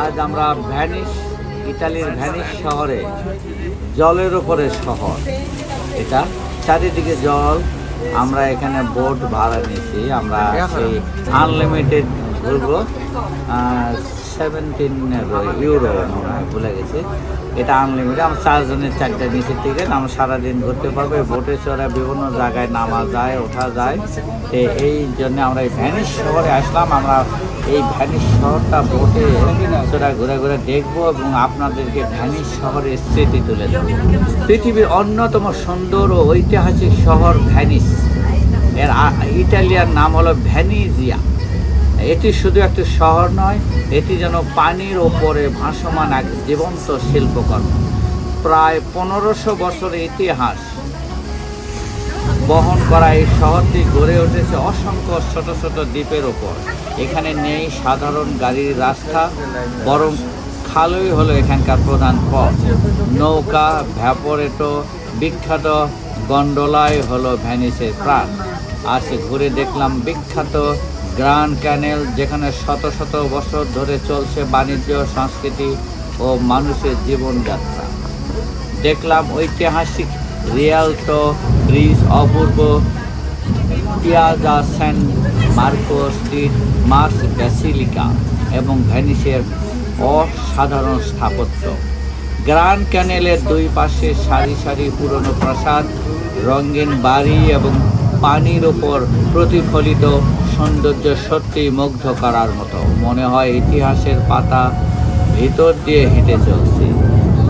আজ আমরা ভ্যানিস, ইতালির ভ্যানিস শহরে, জলের উপরে শহর এটা, চারিদিকে জল। আমরা এখানে বোট ভাড়া নিয়েছি, আমরা সেই আনলিমিটেড ঘুরবো। 17 ইউরো মনে হয়, ভুলে গেছি। এটা আনলিমিটেড, আমরা 4 জনের 4টা নিচের টিকিট, আমরা সারাদিন ঘুরতে পারবো। বোটে চড়া বিভিন্ন জায়গায় নামা যায়, ওঠা যায়। তো এই জন্য আমরা এই ভ্যানিস শহরে আসলাম। আমরা এই ভ্যানিস শহরটা বোটে চড়া ঘুরে ঘুরে দেখবো এবং আপনাদেরকে ভ্যানিস শহরের স্মৃতি তুলে দেবো। পৃথিবীর অন্যতম সুন্দর ও ঐতিহাসিক শহর ভ্যানিস, এর ইটালিয়ান নাম হলো ভ্যানিজিয়া। এটি শুধু একটি শহর নয়, এটি যেন পানির ওপরে ভাসমান এক জীবন্ত শিল্পকর্ম। প্রায় 1500 বছরের ইতিহাস বহন করা এই শহরটি গড়ে উঠেছে অসংখ্য ছোট ছোট দ্বীপের ওপর। এখানে নেই সাধারণ গাড়ির রাস্তা, বরং খালই হলো এখানকার প্রধান পথ। নৌকা, ভ্যাপোরেটো, বিখ্যাত গন্ডোলাই হলো ভ্যানিসের প্রাণ। আজ ঘুরে দেখলাম বিখ্যাত গ্র্যান্ড ক্যানেল, যেখানে শত শত বছর ধরে চলছে বাণিজ্য, সংস্কৃতি ও মানুষের জীবনযাত্রা। দেখলাম ঐতিহাসিক রিয়ালটো ব্রিজ, অপূর্ব piazza Saint Marco street, Mark's basilica এবং ভ্যানিসের অসাধারণ স্থাপত্য। গ্র্যান্ড ক্যানেলের দুই পাশে সারি সারি পুরনো প্রাসাদ, রঙিন বাড়ি এবং পানির ওপর প্রতিফলিত সৌন্দর্য সত্যিই মুগ্ধ করার মতো। মনে হয় ইতিহাসের পাতা ভিতর দিয়ে হেঁটে চলছে।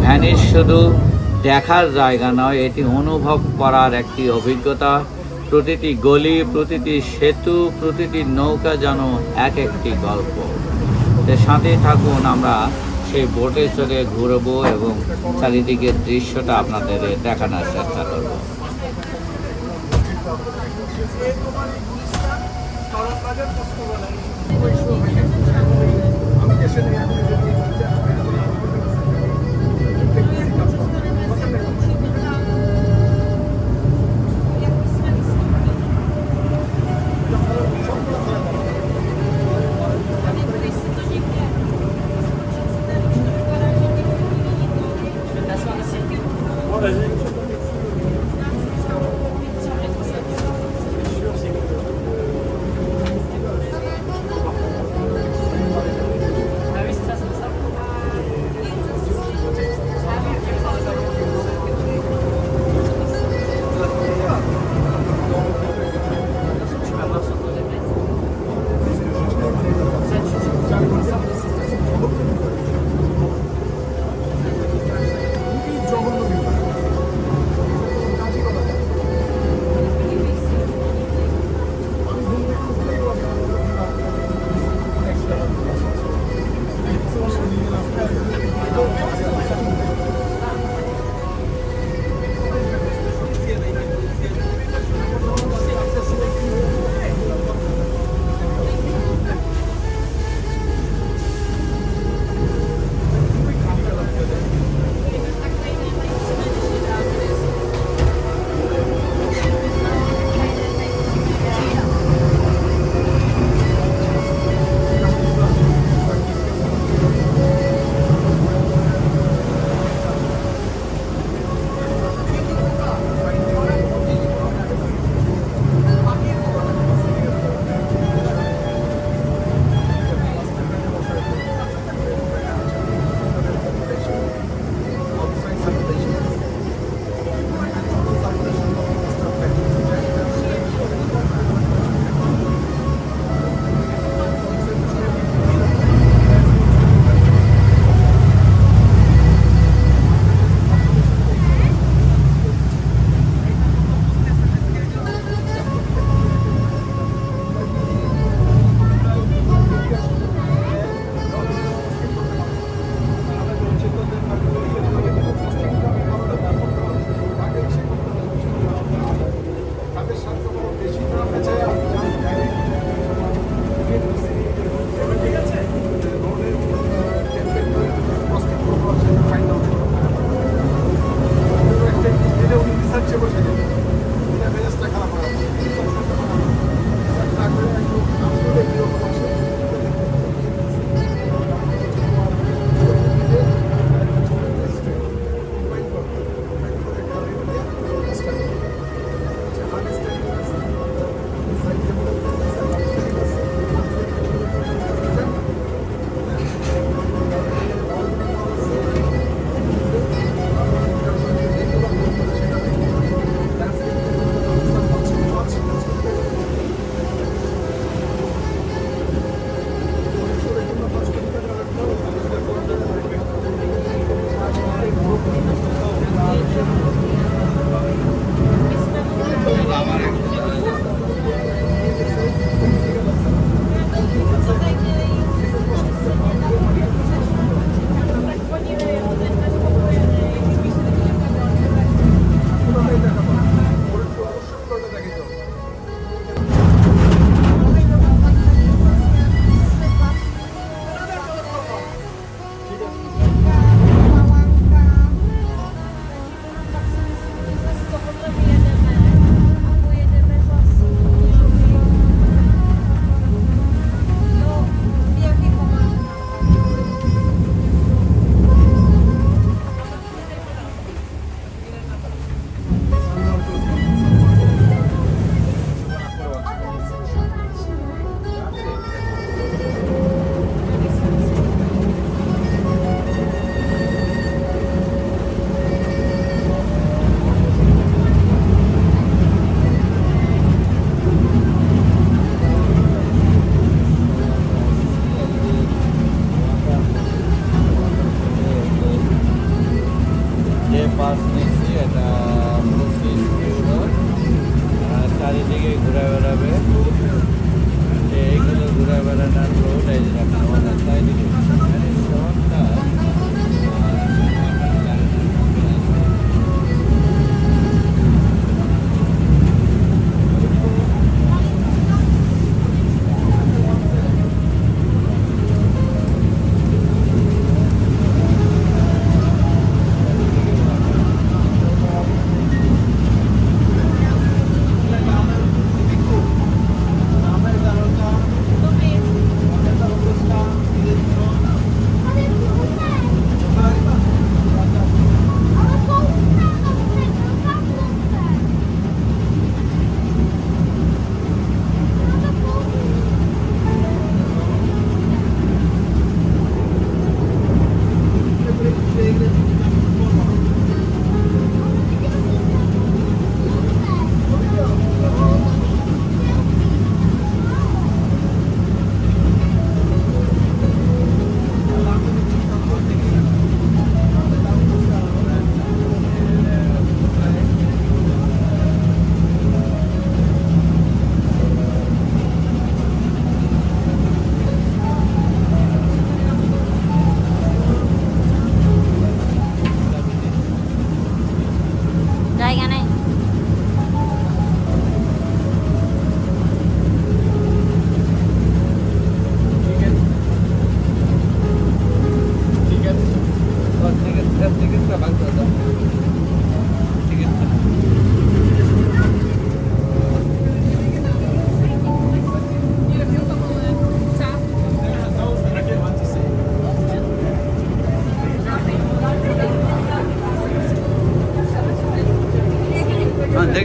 ভ্যানিস শুধু দেখার জায়গা নয়, এটি অনুভব করার একটি অভিজ্ঞতা। প্রতিটি গলি, প্রতিটি সেতু, প্রতিটি নৌকা যেন এক একটি গল্প। এর সাথেই থাকুন, আমরা সেই বোটে চড়ে ঘুরবো এবং চারিদিকের দৃশ্যটা আপনাদের দেখানোর চেষ্টা করব।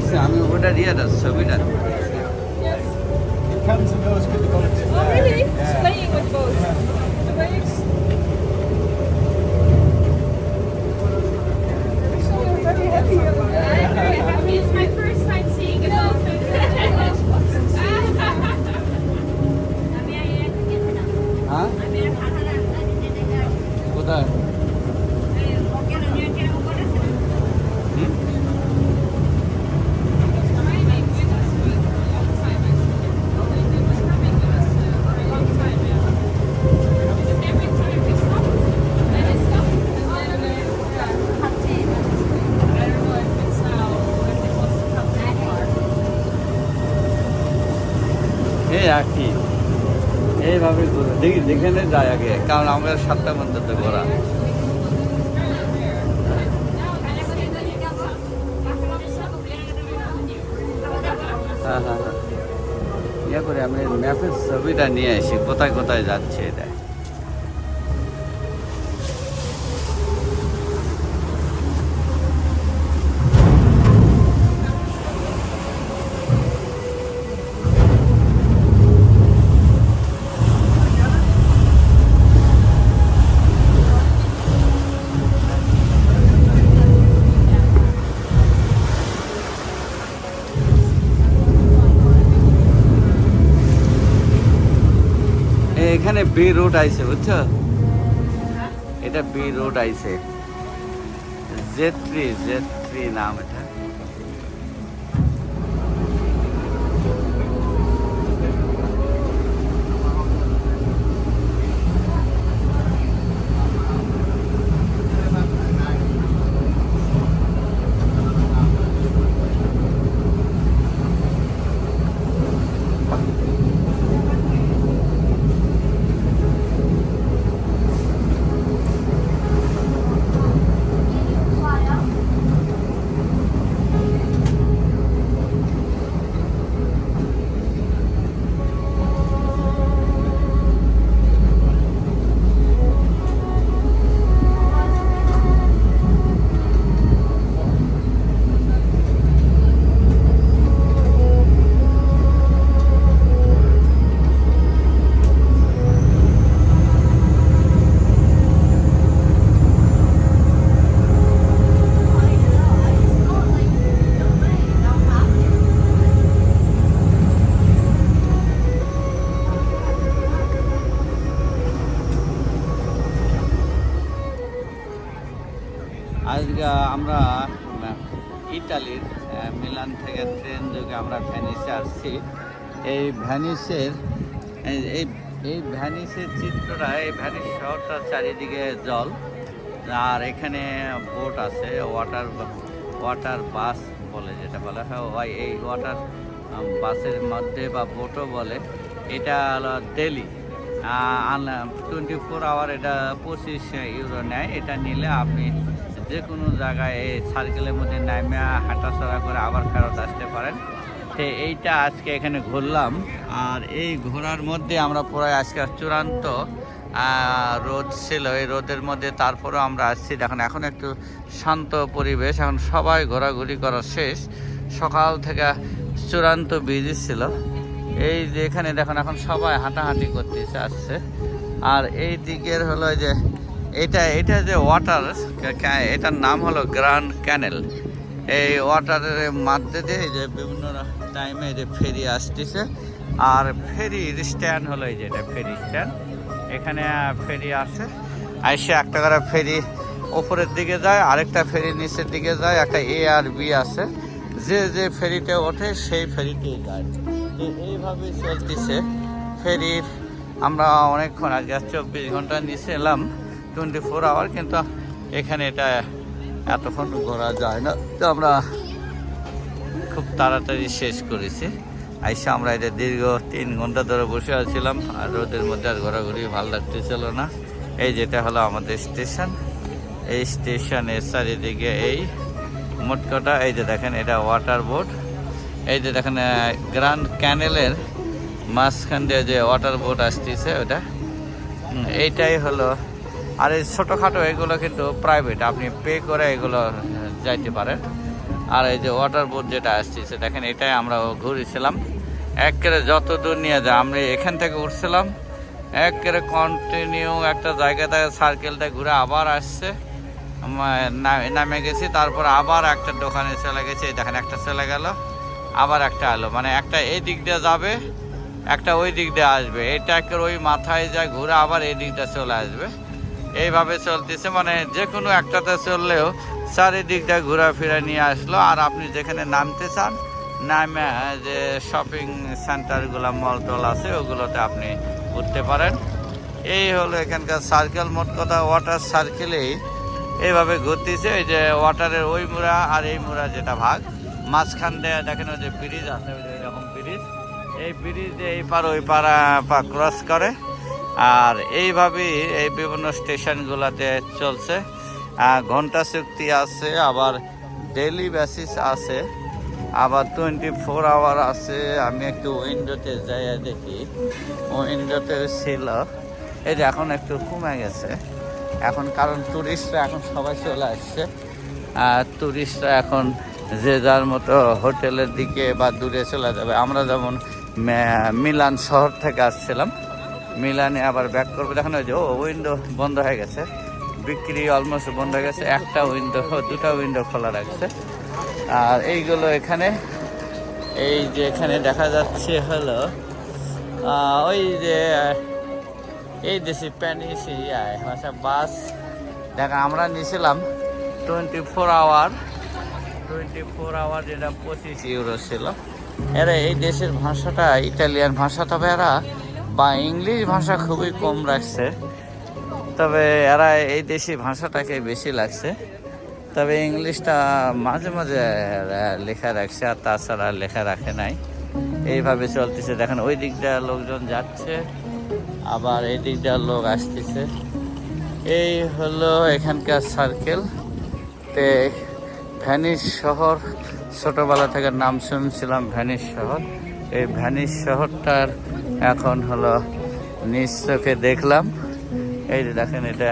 দেখছি আমি ওটা রিয়াটা ছবিটা It comes and goes with the boats. Oh, really? Yeah. Swaying with both. The waves. So you're very happy. I'm very happy. It's my first time seeing a dolphin. হ্যাঁ কোথায় হুম? এই একই এইভাবে ঘোরা দেখি যেখানে যায় আগে কারণ আমাদের 7টা মধ্যে ঘোরা হ্যাঁ হ্যাঁ হ্যাঁ ইয়ে করে আমি ম্যাপের ছবিটা নিয়ে আসি কোথায় কোথায় যাচ্ছে এটা এখানে বি রোড আইছে বুঝছো এটা বি রোড আইছে জেড3 নাম এটা আজকে আমরা ইতালির মিলান থেকে ট্রেন যোগে আমরা ভ্যানিসে আসছি এই ভ্যানিসের এই ভ্যানিসের চিত্রটা এই ভ্যানিস শহরটার চারিদিকে জল আর এখানে বোট আছে ওয়াটার বাস বলে যেটা বলা হয় এই ওয়াটার বাসের মধ্যে বা বোটও বলে এটা হলো দিল্লি 24 আওয়ার এটা 25 ইউরো নেয় এটা নিলে আপনি যে কোনো জায়গায় এই সার্কেলের মধ্যে নামে হাঁটাচড়া করে আবার ফেরত আসতে পারেন তো এইটা আজকে এখানে ঘুরলাম আর এই ঘোরার মধ্যে আমরা পুরো আজকে চূড়ান্ত রোদ ছিল এই রোদের মধ্যে তারপরেও আমরা আসছি দেখুন এখন একটু শান্ত পরিবেশ এখন সবাই ঘোরাঘুরি করা শেষ সকাল থেকে চূড়ান্ত বিজি ছিল এই যে এখানে দেখুন এখন সবাই হাঁটাহাঁটি করতেছে আসছে আর এই দিকের হলো যে এটা যে ওয়াটার এটার নাম হলো গ্র্যান্ড ক্যানেল এই ওয়াটারের মধ্যে দিয়ে যে বিভিন্ন টাইমে যে ফেরি আসতেছে আর ফেরির স্ট্যান্ড হলো এই যে এটা ফেরি স্ট্যান্ড এখানে ফেরি আসে আইসে একটা করে ফেরি ওপরের দিকে যায় আরেকটা ফেরি নিচের দিকে যায় একটা এ আর বি আছে যে ফেরিতে ওঠে সেই ফেরিতেই যায় তো এইভাবে চলতেছে ফেরির আমরা অনেকক্ষণ আগে 24 ঘন্টা নিচে এলাম 24 আওয়ার কিন্তু এখানে এটা এতক্ষণ ঘোরা যায় না তো আমরা খুব তাড়াতাড়ি শেষ করেছি আইসা আমরা এটা দীর্ঘ 3 ঘন্টা ধরে বসে আছিলাম আর রোদের মধ্যে আর ঘোরাঘুরি ভালো লাগতেছিল না এই যেটা হলো আমাদের স্টেশন এই স্টেশনের চারিদিকে এই মোটকটা এই যে দেখেন এটা ওয়াটার বোট এই যে দেখেন গ্র্যান্ড ক্যানেলের মাঝখান দিয়ে যে ওয়াটার বোট আসতেছে ওটা এইটাই হলো আর এই ছোটোখাটো এগুলো কিন্তু প্রাইভেট আপনি পে করে এগুলো যাইতে পারেন আর এই যে ওয়াটার বোট যেটা আসছে দেখেন, এটাই আমরা ঘুরেছিলাম। একেবারে যত দূর নিয়ে যায়, আমরা এখান থেকে উঠছিলাম, একেবারে কন্টিনিউ একটা জায়গা থেকে সার্কেলটা ঘুরে আবার আসছে, নামে গেছি, তারপর আবার একটা দোকানে চলে গেছে। এই দেখেন একটা চলে গেল, আবার একটা এলো, মানে একটা এই দিক দিয়ে যাবে, একটা ওই দিক দিয়ে আসবে, এটা একের ওই মাথায় যায় ঘুরে আবার এই দিকটা চলে আসবে। এইভাবে চলতেছে, মানে যে কোনো একটাতে চললেও চারিদিকটা ঘোরাফেরা নিয়ে আসলো। আর আপনি যেখানে নামতে চান, নামে যে শপিং সেন্টারগুলো মলটল আছে ওগুলোতে আপনি উঠতে পারেন। এই হলো এখানকার সার্কেল। মোট কথা ওয়াটার সার্কেলেই এইভাবে ঘুরতেছে। এই যে ওয়াটারের ওই মুড়া আর এই মুড়া যেটা ভাগ, মাঝখান দিয়ে দেখেন ওই যে ব্রিজ আছে, এরকম ব্রিজ, এই ব্রিজ দিয়ে এই পার ওই পার ক্রস করে। আর এইভাবেই এই বিভিন্ন স্টেশনগুলোতে চলছে। ঘন্টা চুক্তি আছে, আবার ডেইলি বেসিস আছে, আবার 24 আওয়ার আছে। আমি একটু উইন্ডোতে যাই দেখি, উইন্ডোতে ছিল, এই যে এখন একটু কমে গেছে এখন, কারণ টুরিস্টরা এখন সবাই চলে আসছে। টুরিস্টরা এখন যে যার মতো হোটেলের দিকে বা দূরে চলে যাবে। আমরা যেমন মিলান শহর থেকে আসছিলাম, মিলানে আবার ব্যাক করবো, দেখেন ওই যে উইন্ডো বন্ধ হয়ে গেছে, বিক্রি অলমোস্ট বন্ধ হয়ে গেছে, একটা উইন্ডো, দুটা উইন্ডো খোলা রাখছে। আর এইগুলো এখানে, এই যে এখানে দেখা যাচ্ছে হলো ওই যে এই দেশি প্যানিস আচ্ছা বাস দেখা আমরা নিয়েছিলাম 24 আওয়ার, 24 আওয়ার যেটা 25 ইউরো ছিল। এরা এই দেশের ভাষাটা ইটালিয়ান ভাষা, তবে এরা বা ইংলিশ ভাষা খুবই কম রাখছে, তবে এরা এই দেশি ভাষাটাকে বেশি লাগছে, তবে ইংলিশটা মাঝে মাঝে লেখা রাখছে, আর তাছাড়া লেখা রাখে নাই। এইভাবে চলতেছে, দেখেন ওই দিকটা লোকজন যাচ্ছে, আবার এই দিকটা লোক আসতেছে। এই হলো এখানকার সার্কেল। তে ভেনিস শহর, ছোটবেলা থেকে নাম শুনছিলাম ভেনিস শহর। এই ভেনিস শহরটার এখন হলো নিজ চোখে দেখলাম। এই যে দেখেন, এটা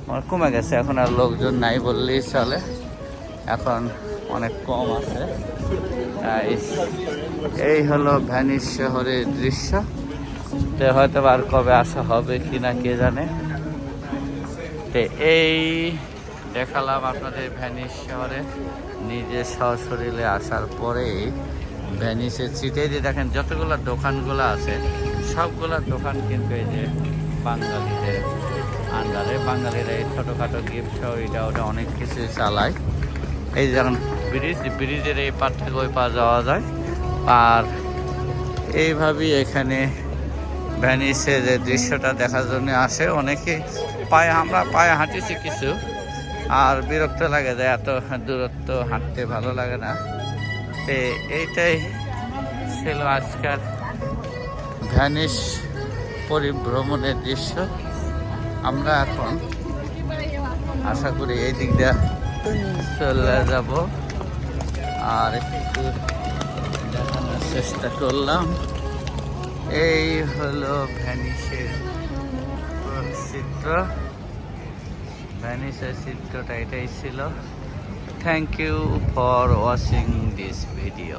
আমার কমে গেছে, এখন আর লোকজন নাই বললেই চলে, এখন অনেক কম আছে। এই হলো ভেনিস শহরের দৃশ্য। তো হয়তো আর কবে আসা হবে কিনা কে জানে। তো এই দেখালাম আপনাদের ভেনিস শহরে নিজে সশরীরে আসার পরেই ভেনিসের সিটে যে দেখেন যতগুলো দোকানগুলো আছে, সবগুলা দোকান কিন্তু এই যে বাঙালিদের আন্ডারে। বাঙালিরা এই ছোটোখাটো গিফট সহ এটা ওটা অনেক কিছু চালায়। এই যেমন ব্রিজ, ব্রিজের এই পার থেকে ওই পা যাওয়া যায়। আর এইভাবেই এখানে ভেনিসের যে দৃশ্যটা দেখার জন্য আসে অনেকে। আমরা পায়ে হাঁটিছি কিছু, আর বিরক্ত লাগে যায়, এত দূরত্ব হাঁটতে ভালো লাগে না। তো এইটাই ছিল আজকের ভেনিস পরিভ্রমণের দৃশ্য। আমরা এখন আশা করি এই দিক দিয়ে চলে যাব, আর একটু দেখানোর চেষ্টা করলাম। এই হলো ভেনিসের চিত্র, ভেনিসের চিত্রটা এটাই ছিল। Thank you for watching this video.